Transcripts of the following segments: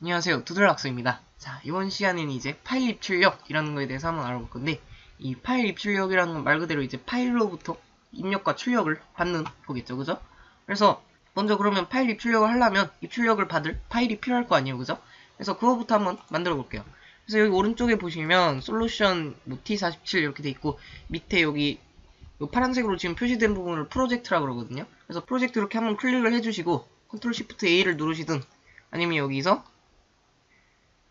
안녕하세요, 두들락스입니다. 자, 이번 시간에는 이제 파일 입출력이라는 거에 대해서 한번 알아볼 건데, 이 파일 입출력이라는 건 말 그대로 이제 파일로부터 입력과 출력을 받는 거겠죠, 그죠? 그래서 먼저 그러면 파일 입출력을 하려면 입출력을 받을 파일이 필요할 거 아니에요, 그죠? 그래서 그거부터 한번 만들어 볼게요. 그래서 여기 오른쪽에 보시면 솔루션 뭐 T47 이렇게 돼 있고, 밑에 여기 요 파란색으로 지금 표시된 부분을 프로젝트라고 그러거든요. 그래서 프로젝트 이렇게 한번 클릭을 해주시고 컨트롤 시프트 A를 누르시든 아니면 여기서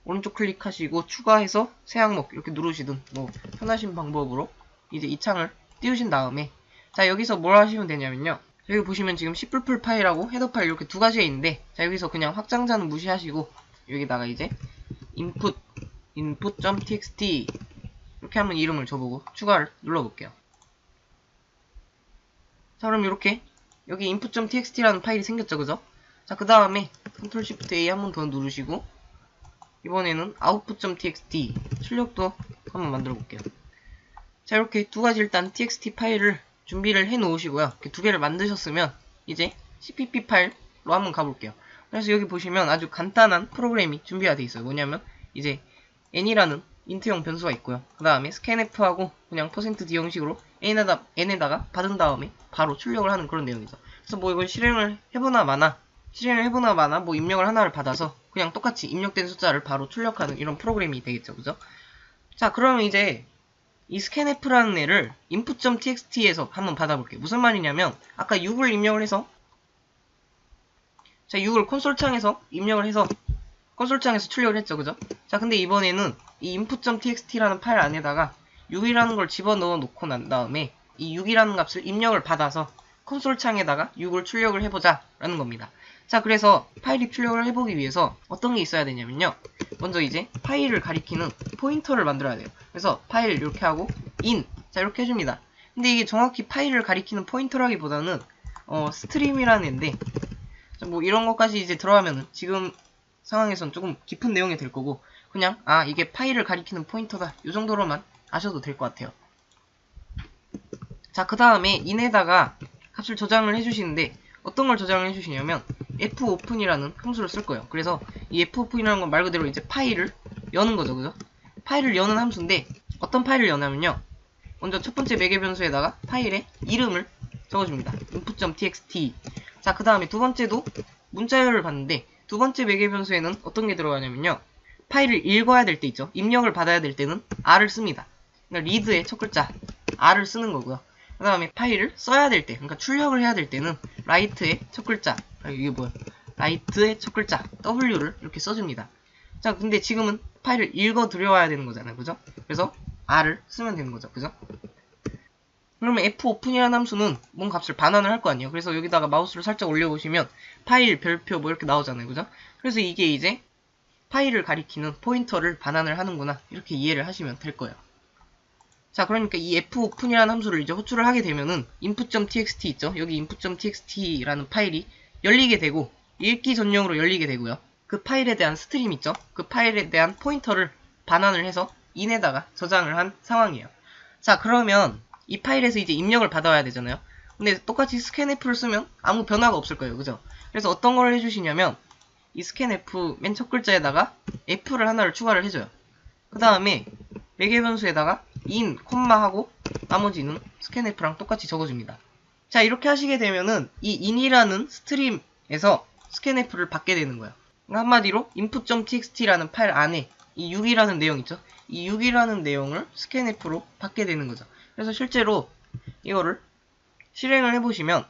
오른쪽 클릭하시고 추가해서 새 항목 이렇게 누르시든 뭐 편하신 방법으로 이제 이 창을 띄우신 다음에, 자, 여기서 뭘 하시면 되냐면요, 여기 보시면 지금 C++ 파일하고 헤더 파일 이렇게 두 가지가 있는데, 자, 여기서 그냥 확장자는 무시하시고 여기다가 이제 input.txt 이렇게 한번 이름을 줘보고 추가를 눌러볼게요. 자, 그럼 이렇게 여기 input.txt라는 파일이 생겼죠, 그죠? 자, 그 다음에 컨트롤 시프트 A 한번 더 누르시고 이번에는 output.txt 출력도 한번 만들어 볼게요. 자, 이렇게 두 가지 일단 txt 파일을 준비를 해 놓으시고요. 이렇게 두 개를 만드셨으면 이제 cpp 파일로 한번 가볼게요. 그래서 여기 보시면 아주 간단한 프로그램이 준비가 되어 있어요. 뭐냐면 이제 n이라는 인트형 변수가 있고요. 그 다음에 scanf하고 그냥 %d 형식으로 n에다가 받은 다음에 바로 출력을 하는 그런 내용이죠. 그래서 뭐 이걸 실행을 해보나 마나 뭐 입력을 하나를 받아서 그냥 똑같이 입력된 숫자를 바로 출력하는 이런 프로그램이 되겠죠, 그죠? 자, 그러면 이제 이 scanf라는 애를 input.txt에서 한번 받아볼게요. 무슨 말이냐면 아까 6을 입력을 해서, 자, 6을 콘솔창에서 입력을 해서 콘솔창에서 출력을 했죠, 그죠? 자, 근데 이번에는 이 input.txt라는 파일 안에다가 6이라는 걸 집어넣어 놓고 난 다음에 이 6이라는 값을 입력을 받아서 콘솔창에다가 6을 출력을 해보자 라는 겁니다. 자, 그래서 파일 입출력을 해보기 위해서 어떤 게 있어야 되냐면요, 먼저 이제 파일을 가리키는 포인터를 만들어야 돼요. 그래서 파일 이렇게 하고 in, 자, 이렇게 해줍니다. 근데 이게 정확히 파일을 가리키는 포인터라기보다는 스트림이라는 애인데, 뭐 이런 것까지 이제 들어가면은 지금 상황에선 조금 깊은 내용이 될 거고, 그냥 이게 파일을 가리키는 포인터다 이 정도로만 아셔도 될 것 같아요. 자, 그 다음에 in에다가 값을 저장을 해주시는데 어떤 걸 저장을 해주시냐면 fopen이라는 함수를 쓸 거예요. 그래서 이 fopen이라는 건 말 그대로 이제 파일을 여는 거죠, 그죠? 파일을 여는 함수인데 어떤 파일을 여냐면요, 먼저 첫 번째 매개 변수에다가 파일의 이름을 적어줍니다. input.txt. 자, 그 다음에 두 번째도 문자열을 받는데 두 번째 매개 변수에는 어떤 게 들어가냐면요, 파일을 읽어야 될 때 있죠, 입력을 받아야 될 때는 r을 씁니다. 그러니까 read의 첫 글자 r을 쓰는 거고요. 그 다음에 파일을 써야 될 때, 그러니까 출력을 해야 될 때는 write의 첫 글자, 이게 뭐야, write의 첫 글자 w를 이렇게 써줍니다. 자, 근데 지금은 파일을 읽어 들여와야 되는 거잖아요, 그죠? 그래서 r을 쓰면 되는 거죠, 그죠? 그러면 fopen이라는 함수는 뭔 값을 반환을 할 거 아니에요. 그래서 여기다가 마우스를 살짝 올려보시면 파일, 별표 뭐 이렇게 나오잖아요, 그죠? 그래서 이게 이제 파일을 가리키는 포인터를 반환을 하는구나, 이렇게 이해를 하시면 될 거예요. 자, 그러니까 이 fopen이라는 함수를 이제 호출을 하게 되면은 input.txt 있죠? 여기 input.txt라는 파일이 열리게 되고 읽기 전용으로 열리게 되고요. 그 파일에 대한 스트림 있죠? 그 파일에 대한 포인터를 반환을 해서 in에다가 저장을 한 상황이에요. 자, 그러면 이 파일에서 이제 입력을 받아야 되잖아요. 근데 똑같이 scanf를 쓰면 아무 변화가 없을 거예요, 그죠? 그래서 어떤 걸 해주시냐면 이 scanf 맨 첫 글자에다가 f를 하나를 추가를 해줘요. 그 다음에 매개 변수에다가 in, 하고 나머지는 scanf랑 똑같이 적어줍니다. 자, 이렇게 하시게 되면은 이 in이라는 스트림에서 scanf를 받게 되는 거예요. 한마디로 input.txt라는 파일 안에 이 6이라는 내용 있죠? 이 6이라는 내용을 scanf로 받게 되는 거죠. 그래서 실제로 이거를 실행을 해보시면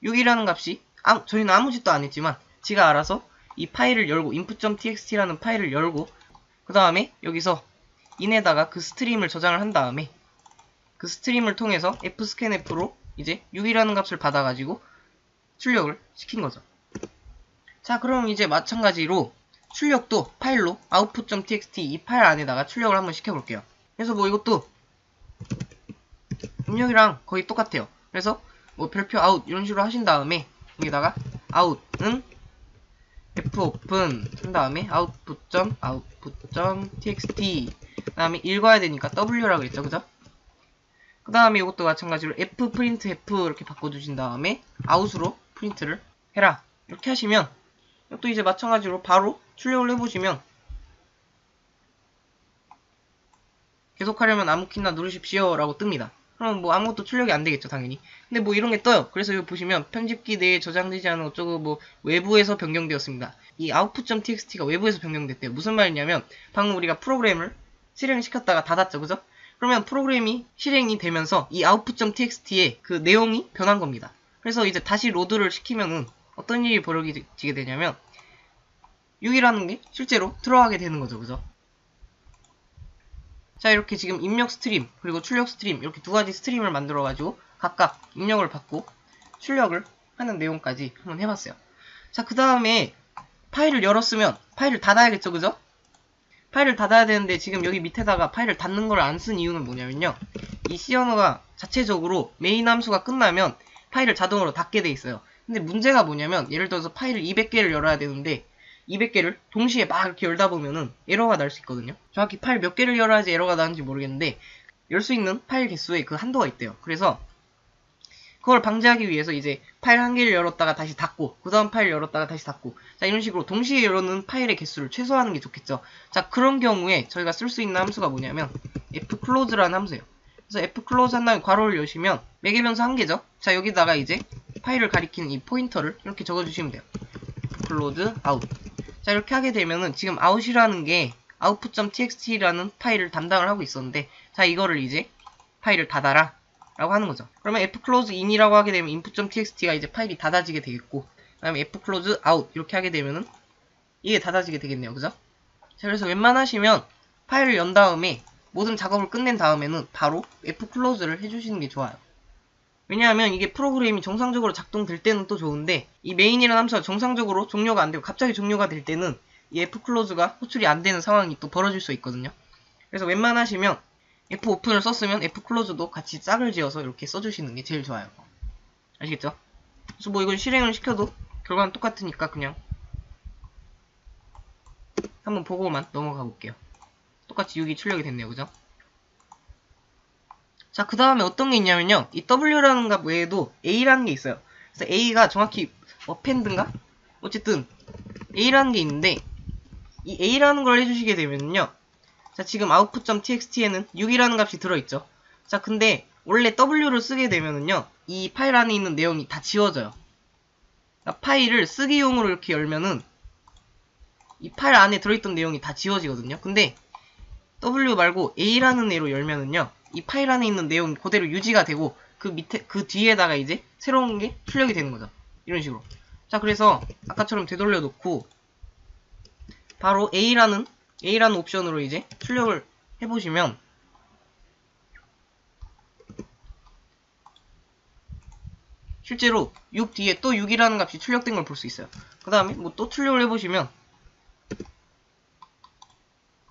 6이라는 값이 저희는 아무 짓도 안 했지만 지가 알아서 이 파일을 열고 input.txt라는 파일을 열고 그 다음에 여기서 in에다가 그 스트림을 저장을 한 다음에 그 스트림을 통해서 fscanf로 이제 6이라는 값을 받아가지고 출력을 시킨 거죠. 자, 그럼 이제 마찬가지로 출력도 파일로 output.txt 이 파일 안에다가 출력을 한번 시켜볼게요. 그래서 뭐 이것도 입력이랑 거의 똑같아요. 그래서 뭐 별표 out 이런 식으로 하신 다음에 여기다가 out은 fopen 한 다음에 output.txt 그 다음에 읽어야 되니까 w라고 그랬죠, 그죠? 그 다음에 이것도 마찬가지로 fprintf 이렇게 바꿔주신 다음에 out으로 프린트를 해라 이렇게 하시면 또 이제 마찬가지로 바로 출력을 해보시면 계속하려면 아무 키나 누르십시오 라고 뜹니다. 그럼 뭐 아무것도 출력이 안 되겠죠, 당연히. 근데 뭐 이런 게 떠요. 그래서 여기 보시면 편집기 내에 저장되지 않은 어쩌고 뭐 외부에서 변경되었습니다. 이 output.txt가 외부에서 변경됐대요. 무슨 말이냐면 방금 우리가 프로그램을 실행시켰다가 닫았죠, 그죠? 그러면 프로그램이 실행이 되면서 이 output.txt의 그 내용이 변한 겁니다. 그래서 이제 다시 로드를 시키면은 어떤 일이 벌어지게 되냐면 6이라는 게 실제로 들어가게 되는 거죠, 그죠? 자, 이렇게 지금 입력 스트림 그리고 출력 스트림 이렇게 두 가지 스트림을 만들어 가지고 각각 입력을 받고 출력을 하는 내용까지 한번 해봤어요. 자, 그 다음에 파일을 열었으면 파일을 닫아야겠죠, 그죠? 파일을 닫아야 되는데 지금 여기 밑에다가 파일을 닫는 걸 안 쓴 이유는 뭐냐면요, 이 C 언어가 자체적으로 메인 함수가 끝나면 파일을 자동으로 닫게 돼 있어요. 근데 문제가 뭐냐면 예를 들어서 파일을 200개를 열어야 되는데 200개를 동시에 막 이렇게 열다 보면은 에러가 날 수 있거든요. 정확히 파일 몇 개를 열어야지 에러가 나는지 모르겠는데 열 수 있는 파일 개수에 그 한도가 있대요. 그래서 그걸 방지하기 위해서 이제 파일 한 개를 열었다가 다시 닫고 그 다음 파일 열었다가 다시 닫고, 자, 이런 식으로 동시에 열는 파일의 개수를 최소화하는 게 좋겠죠. 자, 그런 경우에 저희가 쓸 수 있는 함수가 뭐냐면 fclose라는 함수예요. 그래서 fclose 한 다음에 괄호를 여시면 매개변수 한 개죠. 자, 여기다가 이제 파일을 가리키는 이 포인터를 이렇게 적어주시면 돼요. fclose out. 자, 이렇게 하게 되면은 지금 out이라는 게 output.txt라는 파일을 담당을 하고 있었는데, 자, 이거를 이제 파일을 닫아라 라고 하는 거죠. 그러면 fclose in이라고 하게 되면 input.txt가 이제 파일이 닫아지게 되겠고, 그 다음에 fclose out 이렇게 하게 되면은 이게 닫아지게 되겠네요, 그죠? 자, 그래서 웬만하시면 파일을 연 다음에 모든 작업을 끝낸 다음에는 바로 fclose를 해주시는 게 좋아요. 왜냐하면 이게 프로그램이 정상적으로 작동될 때는 또 좋은데 이 메인이라는 함수가 정상적으로 종료가 안 되고 갑자기 종료가 될 때는 이 fclose가 호출이 안 되는 상황이 또 벌어질 수 있거든요. 그래서 웬만하시면 fopen을 썼으면 fclose도 같이 짝을 지어서 이렇게 써주시는 게 제일 좋아요. 아시겠죠? 그래서 뭐 이건 실행을 시켜도 결과는 똑같으니까 그냥 한번 보고만 넘어가 볼게요. 똑같이 6이 출력이 됐네요, 그죠? 자, 그 다음에 어떤 게 있냐면요, 이 W라는 값 외에도 A라는 게 있어요. 그래서 A가 정확히 append인가? 어쨌든 A라는 게 있는데 이 A라는 걸 해주시게 되면요, 자, 지금 output.txt에는 6이라는 값이 들어있죠. 자, 근데 원래 W를 쓰게 되면은요, 이 파일 안에 있는 내용이 다 지워져요. 그러니까 파일을 쓰기용으로 이렇게 열면은 이 파일 안에 들어있던 내용이 다 지워지거든요. 근데 W 말고 A라는 애로 열면은요, 이 파일 안에 있는 내용이 그대로 유지가 되고 그 밑에 그 뒤에다가 이제 새로운 게 출력이 되는 거죠. 이런 식으로. 자, 그래서 아까처럼 되돌려 놓고 바로 A라는 옵션으로 이제 출력을 해보시면 실제로 6 뒤에 또 6이라는 값이 출력된 걸 볼 수 있어요. 그 다음에 뭐 또 출력을 해보시면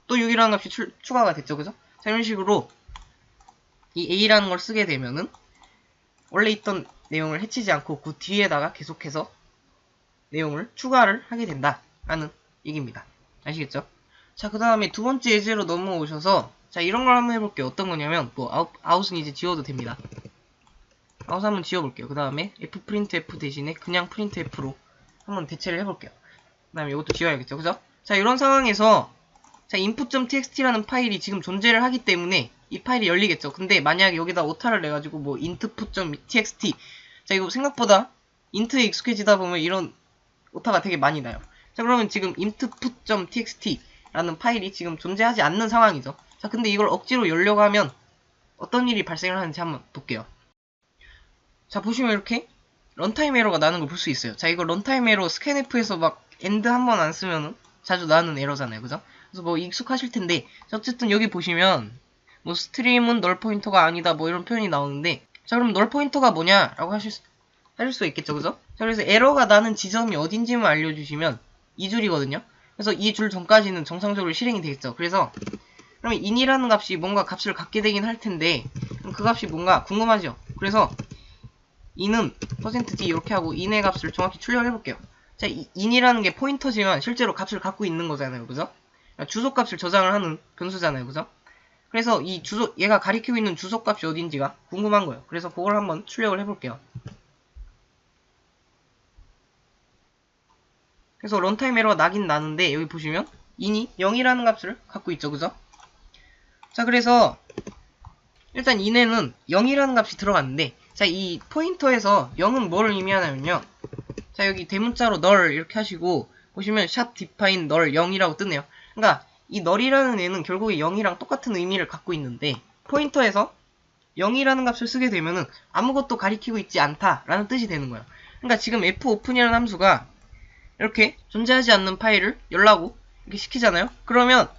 또 6이라는 값이 추가가 됐죠, 그죠? 자, 이런 식으로 이 A라는 걸 쓰게 되면은 원래 있던 내용을 해치지 않고 그 뒤에다가 계속해서 내용을 추가를 하게 된다라는 얘기입니다. 아시겠죠? 자, 그 다음에 두 번째 예제로 넘어오셔서 자, 이런 걸 한번 해볼게요. 어떤 거냐면 뭐 아웃은 이제 지워도 됩니다. 아웃 한번 지워볼게요. 그 다음에 fprintf 대신에 그냥 printf로 한번 대체를 해볼게요. 그 다음에 이것도 지워야겠죠, 그죠? 자, 이런 상황에서 자, input.txt라는 파일이 지금 존재를 하기 때문에 이 파일이 열리겠죠. 근데 만약에 여기다 오타를 내가지고 뭐 intput.txt, 자, 이거 생각보다 int에 익숙해지다 보면 이런 오타가 되게 많이 나요. 자, 그러면 지금 intput.txt라는 파일이 지금 존재하지 않는 상황이죠. 자, 근데 이걸 억지로 열려고 하면 어떤 일이 발생을 하는지 한번 볼게요. 자, 보시면 이렇게 런타임 에러가 나는 걸 볼 수 있어요. 자, 이거 런타임 에러 scanf에서 막 end 한 번 안 쓰면은 자주 나는 에러잖아요, 그죠? 그래서 뭐 익숙하실 텐데, 어쨌든 여기 보시면 뭐 스트림은 널 포인터가 아니다 뭐 이런 표현이 나오는데, 자, 그럼 널 포인터가 뭐냐 라고 하실 수 있겠죠, 그죠? 자, 그래서 에러가 나는 지점이 어딘지만 알려주시면 이 줄이거든요. 그래서 이 줄 전까지는 정상적으로 실행이 되겠죠. 그래서 그러면 in이라는 값이 뭔가 값을 갖게 되긴 할 텐데, 그럼 그 값이 뭔가 궁금하죠. 그래서 in은 %d 이렇게 하고 in의 값을 정확히 출력해 볼게요. 자, in이라는 게 포인터지만 실제로 값을 갖고 있는 거잖아요, 그죠? 주소값을 저장을 하는 변수잖아요, 그죠? 그래서 이 얘가 가리키고 있는 주소값이 어딘지가 궁금한 거예요. 그래서 그걸 한번 출력을 해볼게요. 그래서 런타임 에러가 나긴 나는데 여기 보시면 in이 0이라는 값을 갖고 있죠. 그죠? 자, 그래서 일단 in에는 0이라는 값이 들어갔는데, 자, 이 포인터에서 0은 뭐를 의미하냐면요. 자, 여기 대문자로 null 이렇게 하시고 보시면 샵 define null 0이라고 뜨네요. 그러니까 이 null이라는 애는 결국에 0이랑 똑같은 의미를 갖고 있는데, 포인터에서 0이라는 값을 쓰게 되면은 아무것도 가리키고 있지 않다라는 뜻이 되는 거예요. 그러니까 지금 fopen이라는 함수가 이렇게 존재하지 않는 파일을 열라고 이렇게 시키잖아요. 그러면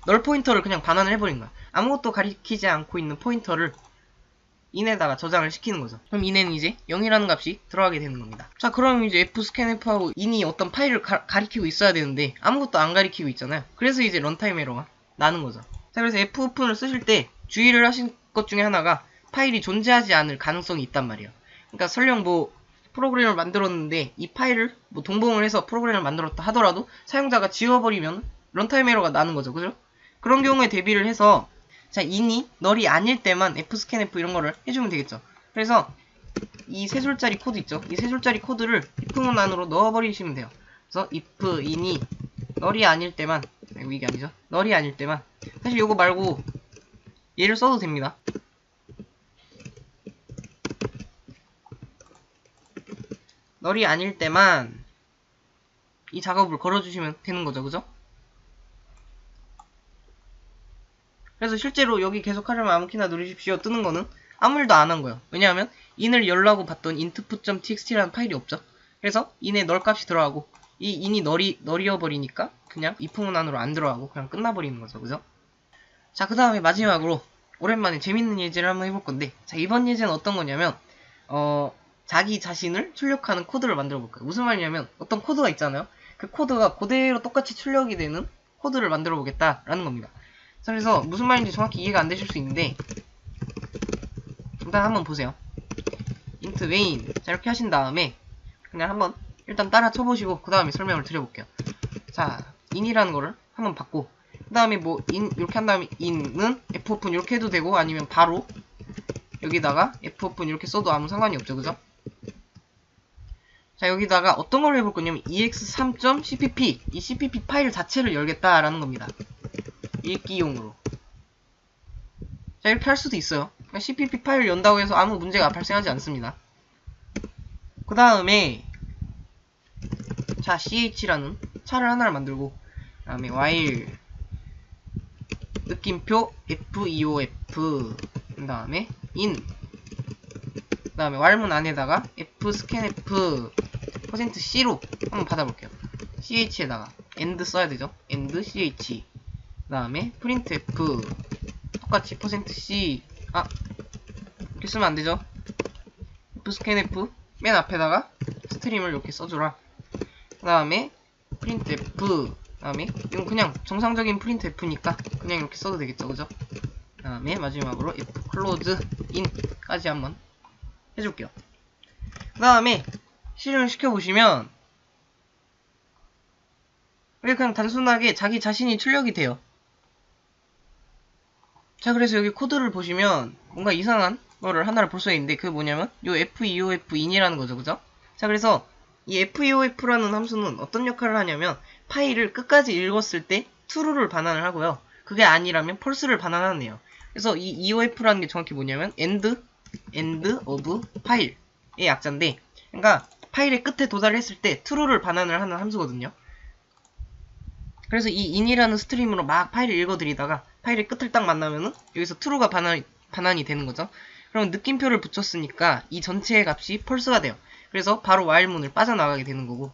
null 포인터를 그냥 반환을 해버린 거야. 아무것도 가리키지 않고 있는 포인터를 in에다가 저장을 시키는 거죠. 그럼 in에는 이제 0이라는 값이 들어가게 되는 겁니다. 자, 그럼 이제 fscanf하고 in이 어떤 파일을 가리키고 있어야 되는데 아무것도 안 가리키고 있잖아요. 그래서 이제 런타임 에러가 나는 거죠. 자, 그래서 fopen을 쓰실 때 주의를 하신 것 중에 하나가 파일이 존재하지 않을 가능성이 있단 말이에요. 그러니까 설령 뭐 프로그램을 만들었는데 이 파일을 뭐 동봉을 해서 프로그램을 만들었다 하더라도 사용자가 지워버리면 런타임 에러가 나는 거죠. 그죠? 그런 경우에 대비를 해서 자, in이 null이 아닐 때만 fscanf 이런 거를 해주면 되겠죠. 그래서 이 세 줄짜리 코드 있죠. 이 세 줄짜리 코드를 if문 안으로 넣어버리시면 돼요. 그래서 if in이 null이 아닐 때만, 이게 아니죠. null이 아닐 때만, 사실 요거 말고 얘를 써도 됩니다. null이 아닐 때만 이 작업을 걸어주시면 되는 거죠. 그죠? 그래서 실제로 여기 계속 하려면 아무키나 누르십시오 뜨는 거는 아무 일도 안 한 거예요. 왜냐하면 in을 열라고 봤던 intput.txt라는 파일이 없죠. 그래서 in에 null 값이 들어가고 이 in이 null이어버리니까 그냥 if문 안으로 안 들어가고 그냥 끝나버리는 거죠. 그죠? 자, 그 다음에 마지막으로 오랜만에 재밌는 예제를 한번 해볼 건데, 자, 이번 예제는 어떤 거냐면 자기 자신을 출력하는 코드를 만들어 볼까요? 무슨 말이냐면 어떤 코드가 있잖아요. 그 코드가 그대로 똑같이 출력이 되는 코드를 만들어 보겠다라는 겁니다. 자, 그래서 무슨 말인지 정확히 이해가 안 되실 수 있는데 일단 한번 보세요. int main 자, 이렇게 하신 다음에 그냥 한번 일단 따라 쳐보시고 그 다음에 설명을 드려볼게요. 자, in이라는 거를 한번 받고 그 다음에 뭐 in 이렇게 한 다음에 in은 fopen 이렇게 해도 되고 아니면 바로 여기다가 fopen 이렇게 써도 아무 상관이 없죠. 그죠? 자, 여기다가 어떤 걸 해볼 거냐면 ex3.cpp 이 cpp 파일 자체를 열겠다라는 겁니다. 읽기용으로. 자, 이렇게 할 수도 있어요. cpp 파일을 연다고 해서 아무 문제가 발생하지 않습니다. 그 다음에 자, ch라는 차를 하나를 만들고 그 다음에 while 느낌표 feof 그 다음에 in 그 다음에 while문 안에다가 fscanf %c로 한번 받아볼게요. ch에다가 and 써야 되죠. and ch 그 다음에 printf 똑같이 %c 이렇게 쓰면 안되죠. fscanf 맨 앞에다가 스트림을 이렇게 써주라. 그 다음에 printf 그 다음에 이건 그냥 정상적인 printf니까 그냥 이렇게 써도 되겠죠. 그죠? 그 다음에 마지막으로 fclose in 까지 한번 해줄게요. 그 다음에 실행을 시켜보시면 이게 그냥 단순하게 자기 자신이 출력이 돼요. 자, 그래서 여기 코드를 보시면 뭔가 이상한 거를 하나를 볼 수가 있는데 그게 뭐냐면 요 feof in이라는 거죠. 그죠? 자, 그래서 이 feof라는 함수는 어떤 역할을 하냐면 파일을 끝까지 읽었을 때 true를 반환을 하고요. 그게 아니라면 false를 반환하는 애요. 그래서 이 eof라는 게 정확히 뭐냐면 end of file의 약자인데, 그러니까 파일의 끝에 도달을 했을 때 true를 반환을 하는 함수거든요. 그래서 이 in이라는 스트림으로 막 파일을 읽어드리다가 파일의 끝을 딱 만나면은 여기서 true가 반환이 되는 거죠. 그럼 느낌표를 붙였으니까 이 전체의 값이 false가 돼요. 그래서 바로 while문을 빠져나가게 되는 거고,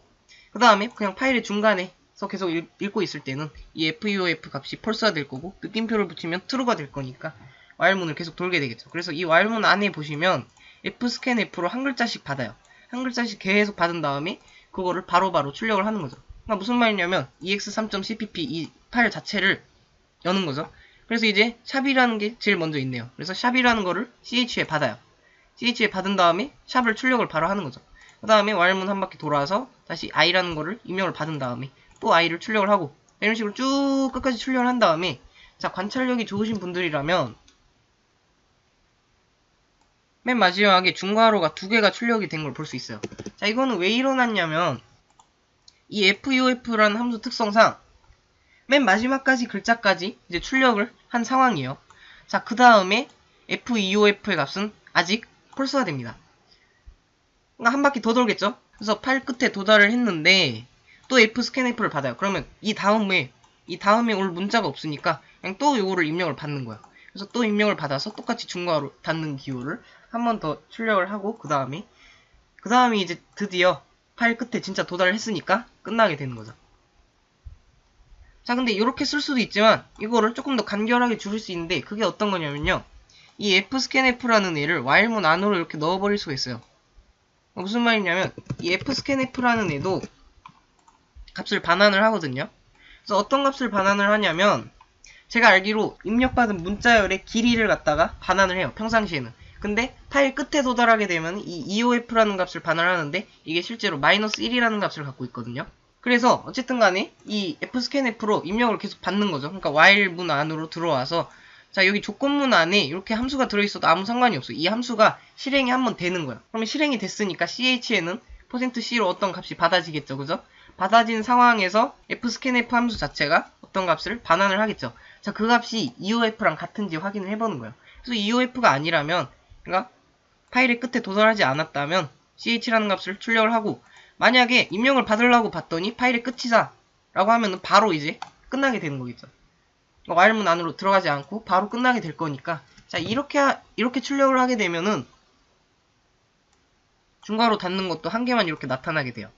그 다음에 그냥 파일의 중간에서 계속 읽고 있을 때는 이 feof 값이 false가 될 거고 느낌표를 붙이면 true가 될 거니까 while문을 계속 돌게 되겠죠. 그래서 이 while문 안에 보시면 fscanf로 한 글자씩 받아요. 한 글자씩 계속 받은 다음에 그거를 바로바로 출력을 하는 거죠. 그러니까 무슨 말이냐면 ex3.cpp 이 파일 자체를 여는 거죠. 그래서 이제 샵이라는 게 제일 먼저 있네요. 그래서 샵이라는 거를 ch에 받아요. ch에 받은 다음에 샵을 출력을 바로 하는 거죠. 그 다음에 while문 한 바퀴 돌아서 다시 i라는 거를 입력을 받은 다음에 또 i를 출력을 하고 이런 식으로 쭉 끝까지 출력을 한 다음에, 자, 관찰력이 좋으신 분들이라면 맨 마지막에 중괄호가 두 개가 출력이 된 걸 볼 수 있어요. 자, 이거는 왜 일어났냐면 이 FUF라는 함수 특성상 맨 마지막까지 글자까지 이제 출력을 한 상황이에요. 자, 그 다음에 FEOF의 값은 아직 펄스가 됩니다. 그러니까 한 바퀴 더 돌겠죠? 그래서 파일 끝에 도달을 했는데 또 FScanF를 받아요. 그러면 이 다음에 올 문자가 없으니까 그냥 또 요거를 입력을 받는 거야. 그래서 또 입력을 받아서 똑같이 중괄호 닫는 기호를 한 번 더 출력을 하고 그 다음에 이제 드디어 파일 끝에 진짜 도달을 했으니까 끝나게 되는 거죠. 자, 근데 이렇게 쓸 수도 있지만 이거를 조금 더 간결하게 줄일 수 있는데 그게 어떤 거냐면요. 이 fscanf라는 애를 while문 안으로 이렇게 넣어버릴 수가 있어요. 무슨 말이냐면 이 fscanf라는 애도 값을 반환을 하거든요. 그래서 어떤 값을 반환을 하냐면 제가 알기로 입력받은 문자열의 길이를 갖다가 반환을 해요. 평상시에는. 근데 파일 끝에 도달하게 되면 이 EOF라는 값을 반환하는데 이게 실제로 -1이라는 값을 갖고 있거든요. 그래서 어쨌든 간에 이 fscanf로 입력을 계속 받는 거죠. 그러니까 while 문 안으로 들어와서 자, 여기 조건문 안에 이렇게 함수가 들어있어도 아무 상관이 없어요. 이 함수가 실행이 한번 되는 거야. 그러면 실행이 됐으니까 ch에는 %c로 어떤 값이 받아지겠죠. 그죠? 받아진 상황에서 fscanf 함수 자체가 어떤 값을 반환을 하겠죠. 자, 그 값이 EOF랑 같은지 확인을 해보는 거예요. 그래서 EOF가 아니라면, 그러니까 파일의 끝에 도달하지 않았다면 ch라는 값을 출력을 하고, 만약에 입력을 받으려고 봤더니 파일의 끝이다 라고 하면 바로 이제 끝나게 되는 거겠죠. while문 안으로 들어가지 않고 바로 끝나게 될 거니까, 자, 이렇게 출력을 하게 되면은 중괄호 닫는 것도 한 개만 이렇게 나타나게 돼요.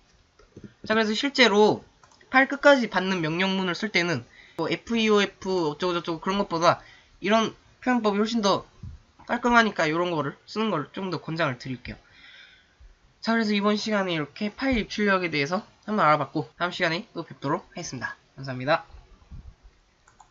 자, 그래서 실제로 파일 끝까지 받는 명령문을 쓸 때는 뭐 FEOF 어쩌고저쩌고 그런 것보다 이런 표현법이 훨씬 더 깔끔하니까 이런 거를 쓰는 걸 좀 더 권장을 드릴게요. 자, 그래서 이번 시간에 이렇게 파일 입출력에 대해서 한번 알아봤고 다음 시간에 또 뵙도록 하겠습니다. 감사합니다.